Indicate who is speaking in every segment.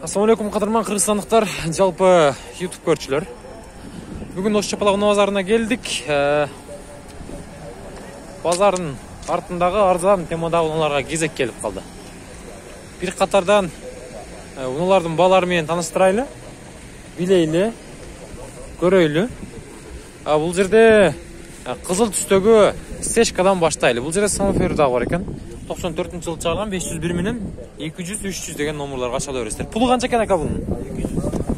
Speaker 1: Ассалаумалейкум, кадырман кыргызстандыктар, жалпы YouTube көрчүлөр. Бүгүн Ош Чапалак унаа базарына келдик. Базардын артындагы арзан темадагы унааларга кезек келип калды. Бир катардан унаалардын баалары менен тааныштырайлы, билейли, көрөйлү. Бул жерде кызыл түстөгү стежкадан баштайлы. Бул жерде самофер дагы бар экен. 94-жылы чыгарган 501 менен 200 300 деген номерлорго чала бересиздер. Пулу канча экен ака бунун?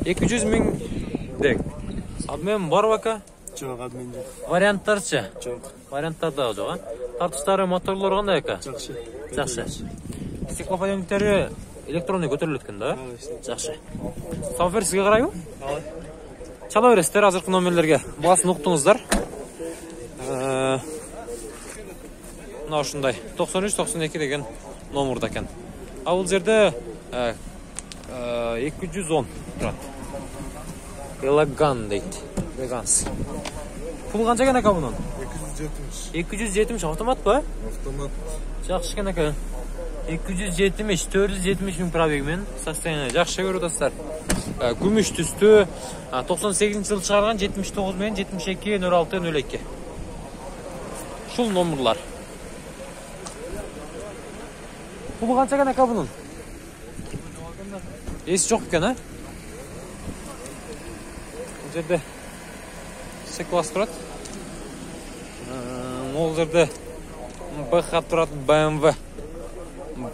Speaker 1: 200 миң дек. Абмен бар ака?
Speaker 2: Жок, абмен жок.
Speaker 1: Варианттарчы?
Speaker 2: Жок.
Speaker 1: Варианттар да жок, Тартыштары, моторлору кандай ака?
Speaker 2: Жакшы.
Speaker 1: Жакшы. Стеклоподъемниктери электронный көтөрүлөт экен да? Жакшы. Самофер сизге карайбы? Чала бересиздер азыркы номерлерге. Баасын уктуңуздар. Мына ушундай 93-92 деген номерда экен. Бул жерде 210 турат. Элеган дейт. Элеганс. Пул канча экен ака мунун? 270 автомат ба?
Speaker 2: Автомат.
Speaker 1: Жакшы экен ака. 270, 470 миң пробегмен состояние жакшы көрүп атасыздар. Күмүш түстүү, 98-жылы чыгарган 79 менен 72 06 02. Шул номерлар. Пулу канча экен ака бунун? Эси жок экен, Бул жерде C-класс турат. Бул жерде BH турат, BMW.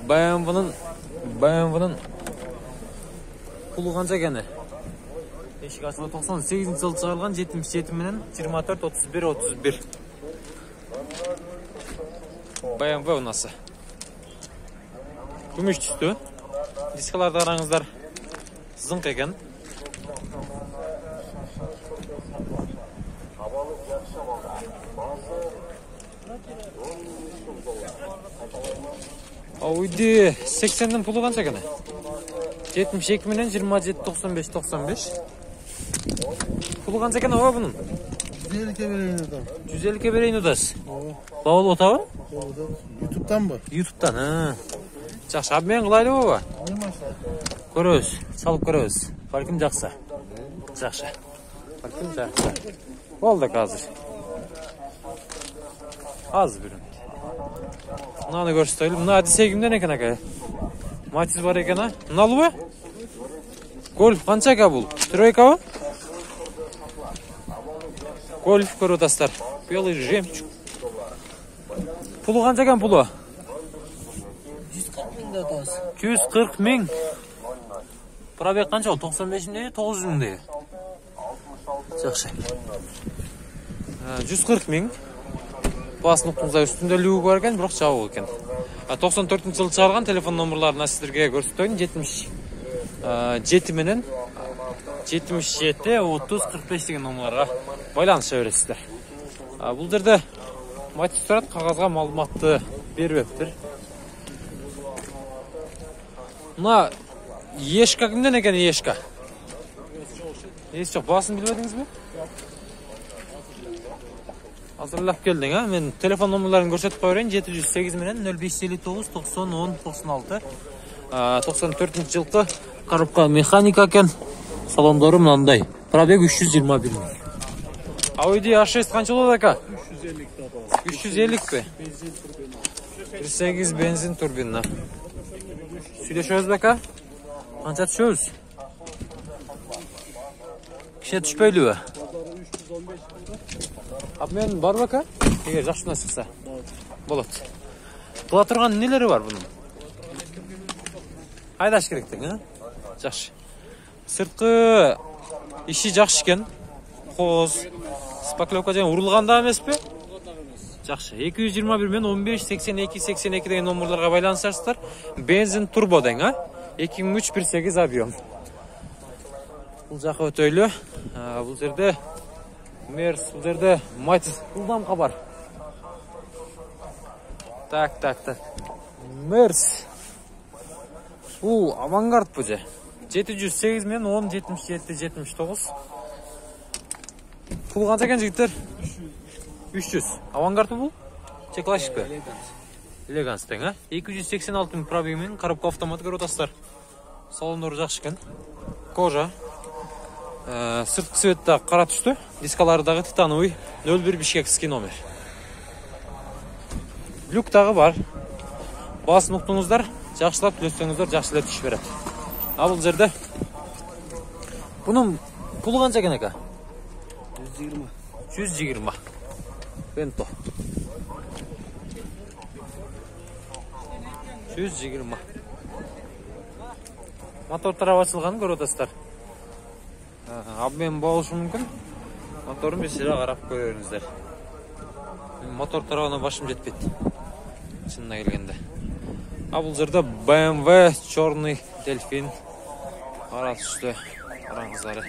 Speaker 1: BMW-нын пулу канча экени? Эшик ачылып 98-жылы чыгарылган 77 менен 24 31 31. BMW унасы. Күмүш түстүү. Дискаларды караңыздар. Зыңк экен. Ауди 80-дин пулу канча экен? 72 менен 27 95 95. Пулу канча экен аба бунун?
Speaker 2: 150 берейин адам.
Speaker 1: 150 берейин удас. Баалып атабы?
Speaker 2: YouTube'dan бар.
Speaker 1: YouTube'дан, Жакшы, абмен кылайлы баба? Көрөбүз, чалып көрөбүз. Балким жакшы. Жакшы. Балким жакшы. Болду азыр. Аз бир. Мынаны көрсөтөлү. Мына десе кимден экен ака? Матиз бар экен, Мыналбы? Гольф канча ака бул? Тройкабы? Гольф көрүп атасыздар. Белый жемчуг. Пулу канча экен пулу? 140 миң. Пробег канча бол? 95 миңдеги, 900 миңдеги. Жакшы. 140 миң. Басын уктуңуздар, үстүндө люк бар экен, бирок жабык экен. 94-жылы чыгарган телефон номерларын сиздерге көрсөтөйүн. 77 менен 77 30 45 деген номерларга байланыша бересиздер. Бул жерде Матис турат, кагазга маалыматты бербептир. Мына Ешка кимден экен Ешка? Эси жок, баасын билбедиңизби? Азырлап келдиң, Мен телефон номерларын көрсөтүп коеюн. 708 менен 0559 90 10 96. 94-жылкы коробка механика экен. Салондору мындай. Пробег 321 миң. Audi A6 канча болот ака? 350 бе? 1.8 бензин турбина. Сүйлөшөбүз ака? Канча түшөбүз? Киши түшпөйлүбү? Абмен барбы ака? Эгер жакшына чыкса. Болот. Кыла турган нелери бар бунун? Айдаш керек тең, Жакшы. Сырткы иши жакшы экен. Коз, спаклевка жана урулганда эмеспи? Жакшы. 221 менен 15 82 82 деген номерлорго байланышасыздар. Бензин турбо дең, 2003 1.8 объем. Бул жакка өтөйлү. Бул жерде Мерс, бул жерде Матис кулдамка бар. Так. Мерс. Авангард бу же. 708 менен 10 77 79. Пул канча экен жигиттер? 300. Авангард бул? Же классик бе? Элеганс тең, 286 миң пробег менен коробка автомат көрүп атасыздар. Салондору жакшы экен. Кожа. Сырткы цвети да кара түстү. Дискалары дагы титановый 01 бишкекский номер. Люк дагы бар. Басын уктуңуздар, жакшылап түлөсөңүздөр, жакшы эле түш берет. А бул жерде бунун пулу канча экен ака?
Speaker 2: 120.
Speaker 1: 120. Бенто. 120. Мотор тарап ачылганын көрүп атасыздар. Обмен болушу мүмкүн. Моторун бир сыйра карап көрөңүздөр. Мотор тарабына башым жетпейт. Чынына келгенде. А бул жерде BMW черный дельфин. Кара түстү. Караңыздар.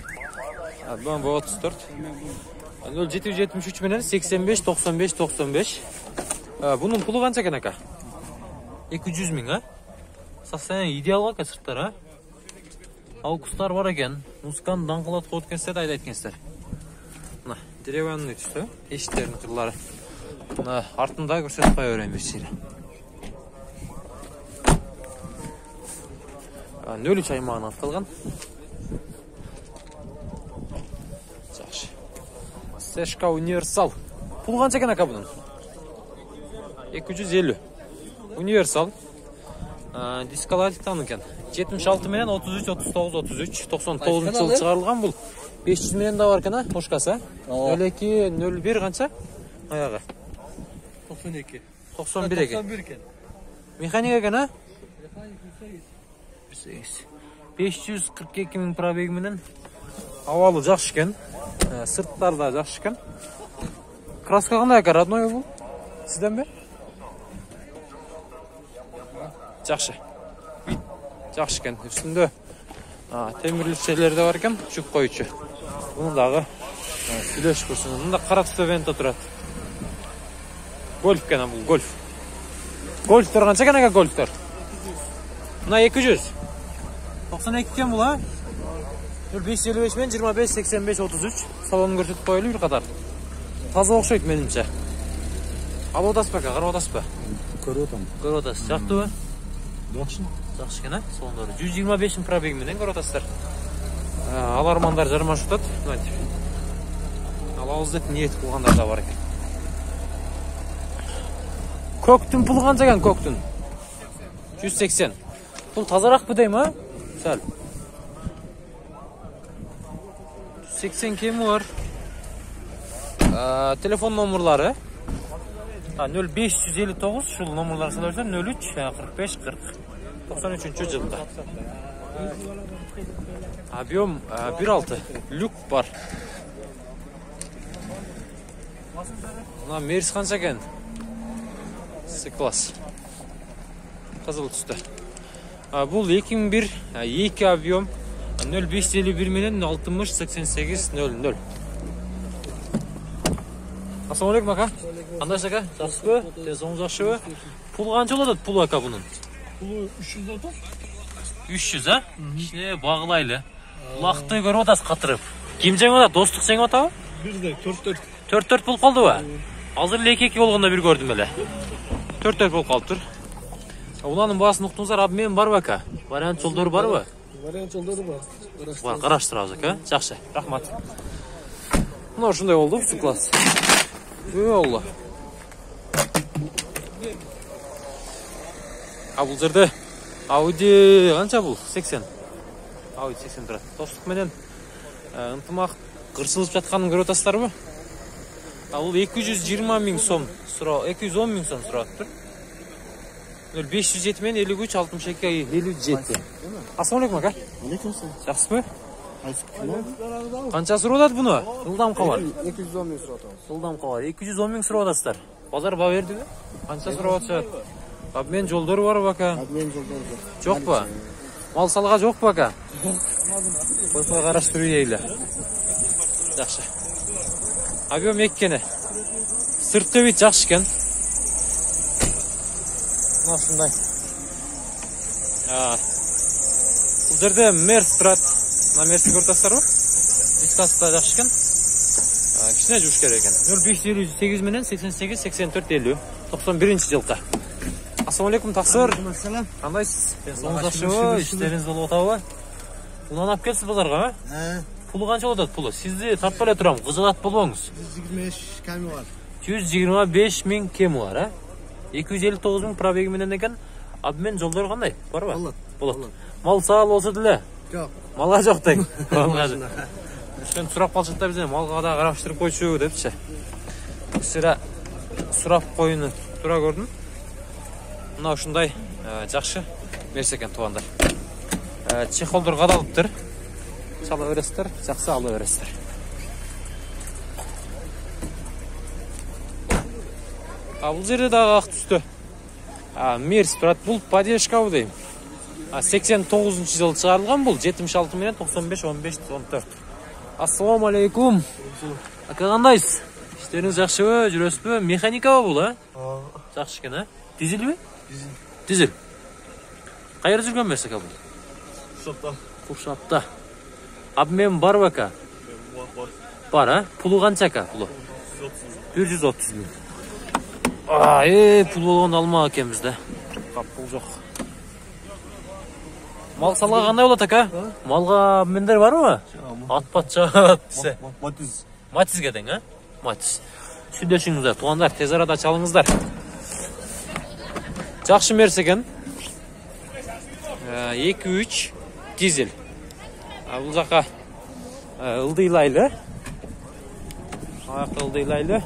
Speaker 1: BMW 34. 0773 менен 85 95 95. Бунун пулу канча экен ака? 200 миң, а? Состояние идеал ака сырттар, а? Аукустар бар екен. Музыканы даңғылат қойып кеткенсіздер, айдайт екенсіздер. Мына, деревянный түсті. Ешіттердің қырлары. Мына, артында көрсетіп қоя берейін берсейді. 03 аймағына атқалған. Жақшы. Сешка универсал. Пұл қанша екен ака бұның? 250. Универсал. Дискалар титан екен. 76 менен 33, 39, 33, 99 жыл чыгарылган бул. 500 менен да бар екен, а? Ошкасы. 02, 01 канча? Аягы.
Speaker 2: 92.
Speaker 1: 91 екен.
Speaker 2: 91 екен.
Speaker 1: Механика екен, а? 542 миң пробеги менен. Абалы жакшы екен. Сырттары да жакшы екен. Краска кандай ака, родной бул? Сизден бе? Жакшы. Жакшы екен. Үстүндө темирличелер да бар екен, жүк коюучу. Муну дагы сүйлөшүп көрсөңүз. Мында кара түстө Венто турат. Гольф экен бул, гольф. Гольфтор канча экен ака, гольфтор? Мына 200. 92 экен бул, а? 0555 менен 25 85 33. Салонун көрсөтүп коелу бир катар. Таза окшойт менимче. Алып атасызбы ака, карап атасызбы?
Speaker 2: Көрүп атам.
Speaker 1: Көрүп атасыз. Жактыбы?
Speaker 2: Жакшы.
Speaker 1: Жакшы экен, а? Салондору 125 миң пробеги менен көрүп атасыздар. Алармандар жармашып атат. Мынтип. Алабыз деп ниет кылгандар да бар экен. Көктүн пулу канча экен, көктүн? 180. Бул тазаракпы дейм, а? Сәл. 180 кеми бар. Телефон номерлары 0559, шул номерлар сөйлөсөм 03 45 40 93 жылда. Объем 1.6. Люк бар. Мына Мерс канча экен? С-класс. Кызыл түстө. Бул 2001, 2 объем 0551 менен 60 88 00. Ассалаумалейкум ака. Кандайсыз ака? Жакшысызбы? Тезоң жакшыбы? Пул канча болот пул ака бунун?
Speaker 2: Пулу 300 отур.
Speaker 1: 300, а? Кичине багылайлы. Лакты көрүп атасыз катырып. Ким жеңип атат? Достук жеңип атабы?
Speaker 2: Бирде 4-4.
Speaker 1: 4-4 болуп калдыбы? Азыр эле 2-2 болгондо бир көрдүм эле. 4-4 болуп калыптыр. Уланын баасын уктуңуздар, обмен барбы ака? Вариант жолдору барбы?
Speaker 2: Вариант жолдору бар.
Speaker 1: Бар, караштырабыз ака. Жакшы, рахмат. Мына ушундай болду, класс. Алла. Бул жерде Audi канча бул? 80. Audi 80 турат. Достук менен ынтымак кырсылып жатканын көрүп атасыздарбы? Бул 220 миң сом суроо, 210 миң сом сураттыр. 507 менен 53 62 57. Ассалаумалейкум ака.
Speaker 2: Алейкум ассалам.
Speaker 1: Жакшысызбы?
Speaker 2: Айсыз.
Speaker 1: Канча сурап атат буну? Ылдам кабар.
Speaker 2: 210 миң сурап атабыз.
Speaker 1: Ылдам кабар. 210 миң сурап атасыздар. Базар ба бердиби? Канча сурап атышат? Обмен жолдору барбы ака?
Speaker 2: Обмен жолдору бар.
Speaker 1: Жокпу? Мал салга жокпу ака? Койсо караштырып ийели. Жакшы. Объем эккени. Сыртты бит жакшы экен. Мына ушундай. Бул жерде Мерс турат. Мына Мерсти көрүп атасыздарбы? Дискасы да жакшы экен. Кичине жуш керек экен. 0558 менен 88 84 50. 91-жылкы. Ассалаумалейкум, тақсыр.
Speaker 2: Ассалам.
Speaker 1: Қандайсыз? Денсаулығыңыз жақсы, іштеріңіз толып отабы? Пулан алып келсіз базарға, Пулы қанша отады пулы? Сізді тартпай эле турам, кызыгат болбоңуз.
Speaker 2: 125 ками бар.
Speaker 1: 125 миң кеми бар, 259 миң пробеги менен экен. Обмен жолдору кандай? Барбы? Болот. Мал саал болсо деле?
Speaker 2: Жок.
Speaker 1: Малга жок тең. Ушен сурап калышат да бизден малга да караштырып койчу депчи. Сира сурап коюуну туура көрдүм. Мына ушундай жакшы нерсе экен туугандар. Чехолдор кадалыптыр. Сала бересиздер, жакшы ала бересиздер. Бул жерде дагы ак түстө. Мерс турат, бул поддержкабы дейм. 89-жылы чыгарылган бул, 76 менен 95, 15, 14. Ассаламу алейкум. Ака кандайсыз? Иштериңиз жакшыбы, жүрөсүзбү? Механикабы бул, Жакшы экен, Дизелби? Дизель. Кайерде жүргөн Мерс ака бул? Куршапта. Обмен барбы ака? Бар, Пулу канча ака пулу? 130 миң. Пул болгон алма экенбиз да. Пул жок. Мал салга кандай болот ака? Малга обмендер барбы? Атпат чаат десе. Матизге дең, Матиз. Сүйлөшүңүздөр, туугандар, тез арада чалыңыздар. Жакшы Мерс экен. 2-3 дизель. Бул жака ылдыйлайлы. Аякта ылдыйлайлы.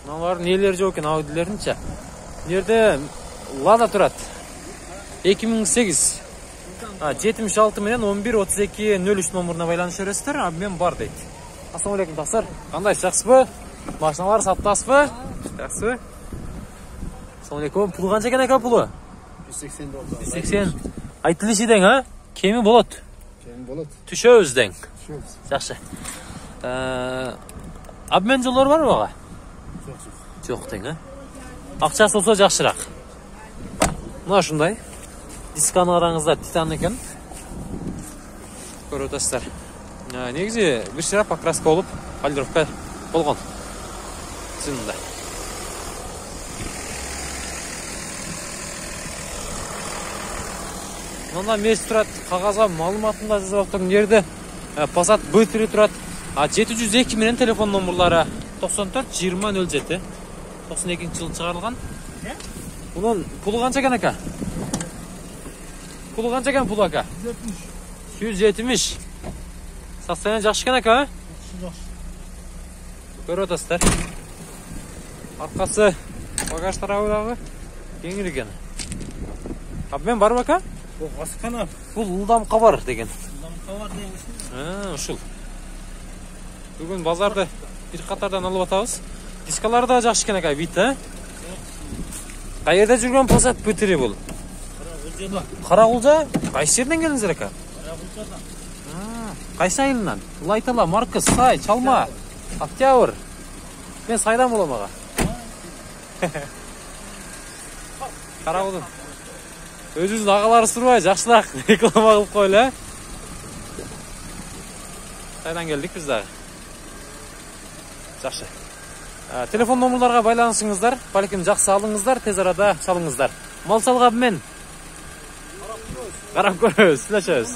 Speaker 1: Мыналар нелер жок экен, аудилеринчи. Жерде Лада турат. 2008. 76 менен 11-32-03 номуруна байланыш бересиздер. Обмен бар дейт. Ассаламу алейкум, тақсыр. Кандайсыз, жакшысызбы? Машиналар саттасызбы? Жакшысызбы? Ассаламу алейкум. Пул канча экен ака пулу? 180. Айтылышы дең, Кеми болот?
Speaker 2: Кеми болот.
Speaker 1: Түшөбүз дең.
Speaker 2: Түшөбүз.
Speaker 1: Жакшы. Обмен жолдору барбы ага? Жок дең, Акчасы болсо жакшыраак. Мына ушундай. Дисканы караңыздар, титан экен. Көрүп атасыздар. Негизи бир сыра покраска болуп, полировка болгон. Чынында. Мына Мерс турат, кагазга маалыматында жазып атам жерде. Passat B3 турат. 702 менен телефон номурлары 94 20 07. 92-жылы чыгарылган. Bunun pulu kança ekan aka? Pulu kança ekan pulu aka? 170. Состояние жакшы экен aka? Көрүп атасыздар. Аркасы багаж тарабы дагы кеңир экен. Обмен барбы aka?
Speaker 2: Баскана.
Speaker 1: Бул ылдам кабар деген.
Speaker 2: Ылдам кабар дегенсиз.
Speaker 1: Ушул. Бүгүн базарды бир катардан алып атабыз. Дискалары да жакшы экен aka, бит, Кайерде жүргөн Passat B3 бул? Карагулжа. Кайсы жерден келдиңиздер aka?
Speaker 2: Карагулжадан.
Speaker 1: Кайсы айылынан? Лайтала, Маркыз, Сай, Чалма, Октябрь. Мен Сайдан болом ага. Карагулдун. Өзүбүздүн агалары сурбай, жакшыраак реклама кылып койлу, Сайдан келдик биз дагы. Жакшы. Телефон номурларга байланышыңыздар, балким жакшы алыңыздар, тез арада чалыңыздар. Мал салга мен. Карап көрөбүз, сүйлөшөбүз.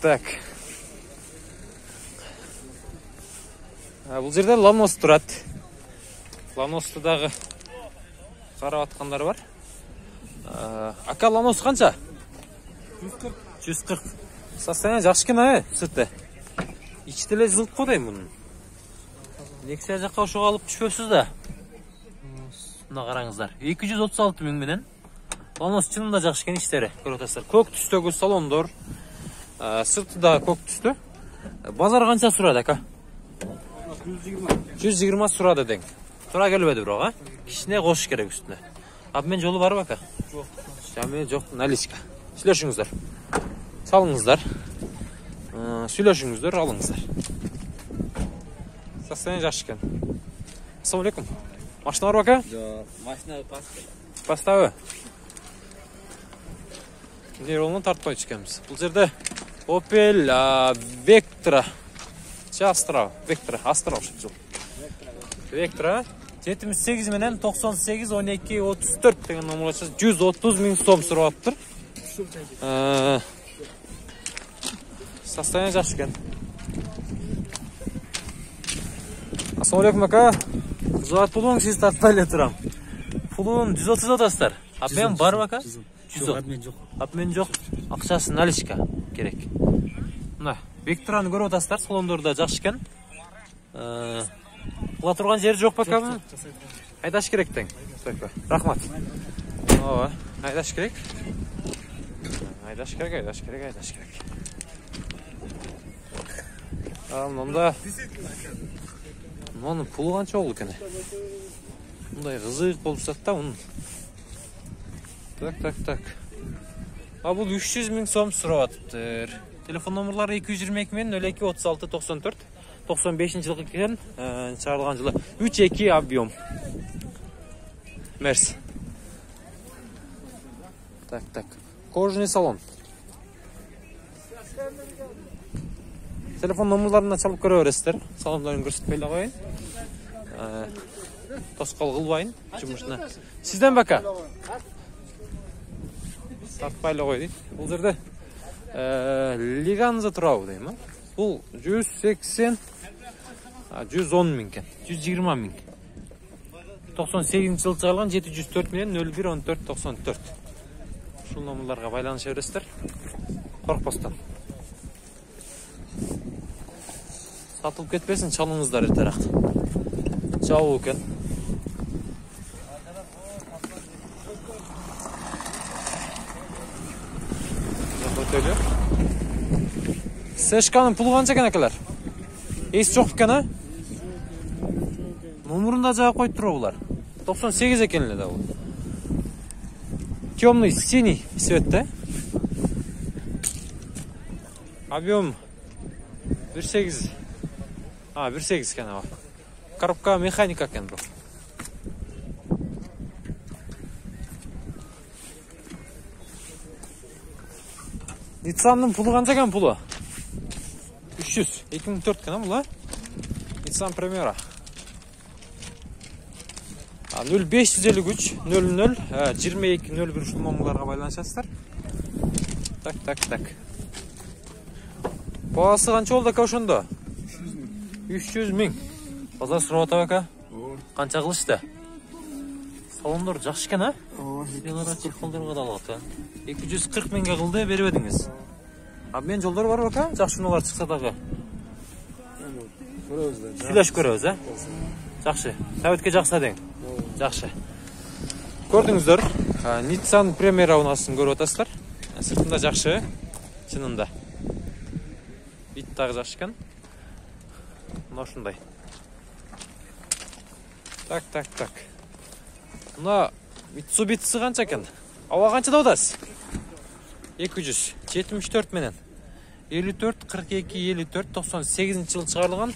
Speaker 1: Так. Бул жерде Ланос турат. Ланосты дагы карап аткандар бар. Ака Ланос канча? 140. Состояние жакшы экен, сырты. İçte de zılt kodayım bunun. Lexia жаққа ошоға алып түшпөсүз да. Мына караңыздар. 236 миң менен. Ланос чынында жакшы экен иштери. Көрүп атасыздар. Көк түстөгү салондор. Сырты да көк түстө. Базар канча сурады ака? 120 сурады дең. Туура келбеди бирок, Кичине кош керек үстүнө. Обмен жолу барбы ака? Жок. Жаме жок, наличка. Сүйлөшүңүздөр. Салыңыздар. Сүйлөшүңүздөр, алыңыздар. Состояние жакшы экен. Ассаламу алейкум. Машина барбы ака?
Speaker 2: Жок, машина паспорт.
Speaker 1: Поставы. Нейронун тартпай чыкканбыз. Бул жерде Opel Vectra. Astra, Vectra, Astra ошо. Vectra 78 менен 98 12 34 деген номерге чыгып 130 миң сом сурап атыптыр. Состояние жакшы экен. Ассалам алейкум ака. Зат пулуң сиз тартпай эле турам. Пулун 130 атасыздар. Обмен барбы ака? 100.
Speaker 2: Обмен жок.
Speaker 1: Обмен жок. Акчасы наличка керек. Мына Вектраны көрүп атасыздар, салондорда жакшы экен. Кыла турган жери жок бакамы? Айдаш керек тең. Рахмат. Ооба, айдаш керек. Айдаш керек. Мында мунун пулу канча болду экен? Мындай кызык болуп жатат да мунун. Так. Бул 300 миң сом сурап атыптыр. Телефон номерлары 222 менен 02 36 94 95-жылы экен, чыгарылган жылы 3.2 объем. Мерс. Так. Кожаный салон. Телефон номерларына чалып көрө бересиздер. Салондорун көрсөтпөй эле коеюн. Тоскоол кылбайын жумушуна. Сизден бака. Тартпай эле кой дейт. Бул жерде Лиганза турабы дейм, а? Бул 180 110 миң экен. 120 миң. 98-жылы чыгарылган 704 менен 01 14 94. Ушул номерларга байланыша бересиздер. Коркпостон. Сатылып кетпесин, чалыңыздар эртерээк. Жабуу экен. Сешканын пулу канча экен акалар? Эс жок экен, а? Номерунда жаап коюп туруп булар. 98 экен эле да бул. Темный синий цвет, да? Объем 1.8. 1.8 экен ага. Коробка механика экен бу. Ниццанын пулу канча экен пулу? 300. 2004 экен бул, а? Ницсан Премьера. 0553 00 22 01 ушул номерларга байланышасыздар. Так. Баасы канча болду ака ошондо? 300 миң. Базар сурап атабы ака? Канча кылышты? Салондор жакшы экен, а? Ооба. Телефондорго да алат, 240 миңге кылды, бербедиңиз. Обмен жолдор барбы ака? Жакшы унаалар чыкса дагы. Сүйлөшүп көрөбүз, а? Жакшы. Сабитке жакса дең. Жакшы. Көрдүңүздөр, Ницсан Премьера унасын көрүп атасыздар. Сыртында жакшы, чынында. Бит дагы жакшы экен. Мына ушундай. Так. Мына Mitsubishi канча экен? Ава канчада атасыз? 274 менен 54 42 54 98-жылы чыгарылган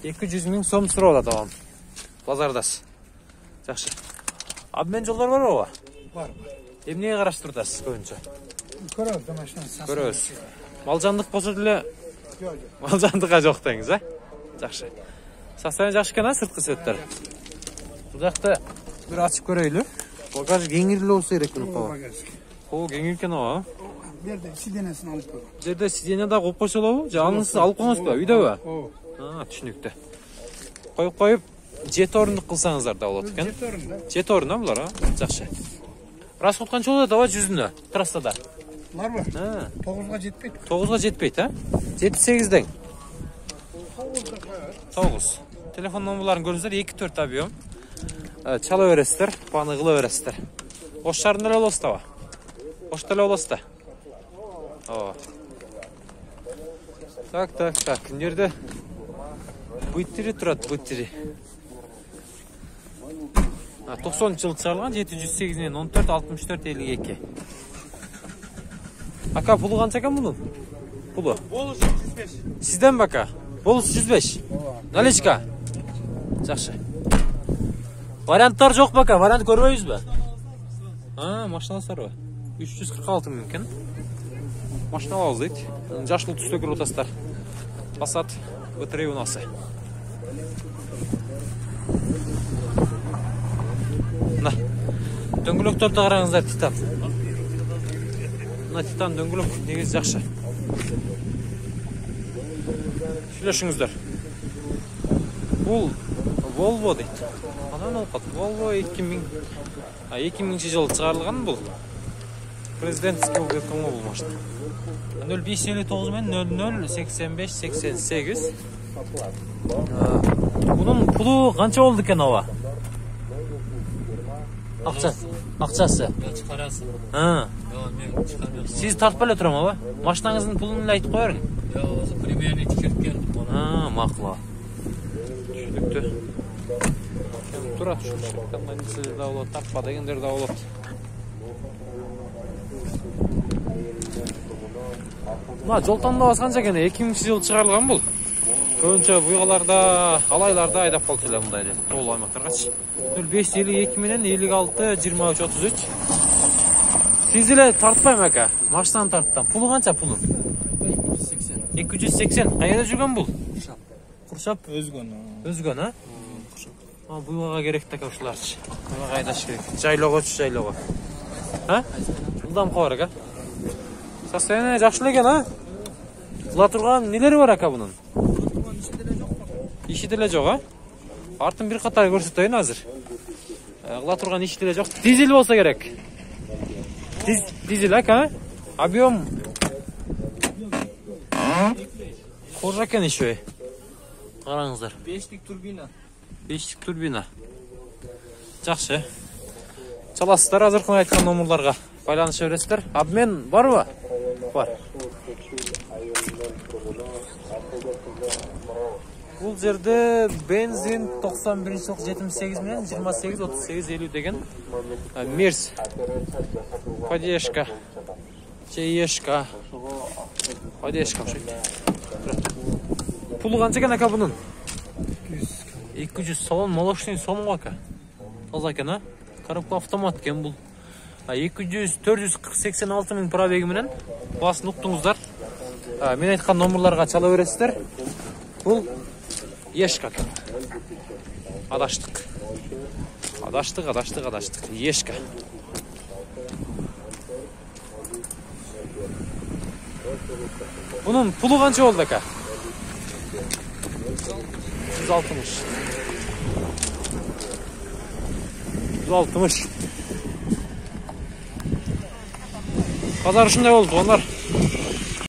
Speaker 1: 200 миң сом сурап атат абам. Базардасыз. Жакшы. Обмен жолдор барбы? Бар. Эмнеге караштырып атасыз көбүнчө? Көрөбүз, машинаны. Көрөбүз. Малжандык болсо деле жок. Малжандыкка жок деңиз, а? Жакшы. Состояние жакшы экен, сырткы светтер. Бул жакта бир ачып көрөйлү. Багаж кеңирлүү болсо керек күнү коо. О, кеңир экен ага.
Speaker 3: Бу жерде сиденесин алып койгон.
Speaker 1: Бу жерде сидене да коюп койсо болобу? Же анысыз алып койгонсузбу? Үйдөбү? Ооба. Түшүнүктүү. Коюп 7 орындык кылсаңыздар да болот экен.
Speaker 3: 7 орын да.
Speaker 1: 7 орын да булар, а? Жакшы. Расход канча болот аба жүзүнө? Трассада.
Speaker 3: Барбы? 9га жетпейт.
Speaker 1: 9га жетпейт, а? 7-8 9. Телефон номерларын көрүңүздөр, 2-4 объем. Чала бересиздер, паны кыла бересиздер. Ош шаарында эле болосуз да? Ошто эле болосуз да? Ооба. Так. Мына жерде бүттири турат, бүттири. 90-жылы чыгарылган 708 менен 14 64 52. Ака пулу канча экен мунун? Пулу?
Speaker 2: Болуш 105.
Speaker 1: Сизден бака? Болуш 105. Наличка. Жакшы. Варианттар жок бака, вариант көрбөйбүзбү? Машина сарбы? 346 миң экен. Машина алабыз дейт. Жашыл түстө көрүп атасыздар. Passat БТР унасы. Мына дөңгөлектерді қараңыздар, титан. Мына титан дөңгөлек негізі жақсы. Сөйлесіңіздер. Бұл Volvo дейді. Қанан олқат? Volvo 2000 жылы шығарылған бұл. Президентский болған бұл машина. 0559 мен 008588. Бұның пұлы қанша болды екен ава? Ақшасы.
Speaker 2: Çıkarasın.
Speaker 1: Ha.
Speaker 2: Yok men çıkarmıyorum.
Speaker 1: Siz tartpayla turam ava? Машинаңыздың пұлын айтып қойырың.
Speaker 2: Yok primerini tikirip geldim ona.
Speaker 1: Ha, мақұл. Түсінікті. Тұра шүршіктен мәнісі да олады, таппа дегендер да олады. Мына жол таңдап асқанша екен, 2000 жыл шығарылған бұл. Көбінше бұйғаларда, алайларда айдап қалып келе мұндай деп. Сол аймақтарға. 0552 менен 56 23 33. Siz ile tartpayım aka. Maçtan tarttan. Pulu kança pulun?
Speaker 2: 280.
Speaker 1: 280. Kayada жүрген бұл? Құршап.
Speaker 2: Özgün.
Speaker 1: Özgün ha? Бұйғаға керек та кәушілерші. Бұйғаға айдашы керек. Жайлауға түш жайлауға. Ha? Бұлдам қауарық ha? Состояние жақшылы екен ha? Құла тұрған нелері бар ака бұның? İşi dile жоқ ha? Артын bir қатар көрсетейін азыр. Құла тұрған işi dile жоқ. Дизель болса керек. Дизель ака? Объем. Қожа екен еще. Қараңыздар.
Speaker 2: 5'lik turbina.
Speaker 1: 5'lik турбина. Жақсы. Çalasыздар азырқын айтқан номерларға. Байланыс бересіздер. Обмен бар ма? Бар. Бұл жерде бензин 91-78 менен 28-38-50 деген мерс. Поддержка. Чеешка. Поддержка. Пулы қанша екен ака бұның? 200 салон молочный соның ака. Таза екен а? Коробка автомат екен бұл. 200-486 мың пробеги менен басын ұқтыңыздар. Мен айтқан номерларға чала бересіздер. Бұл Ешка. Адаштық. Ешка. Бұның пұлы қанша болды ака? 160. 160. Пазар үшінде болды, onlar.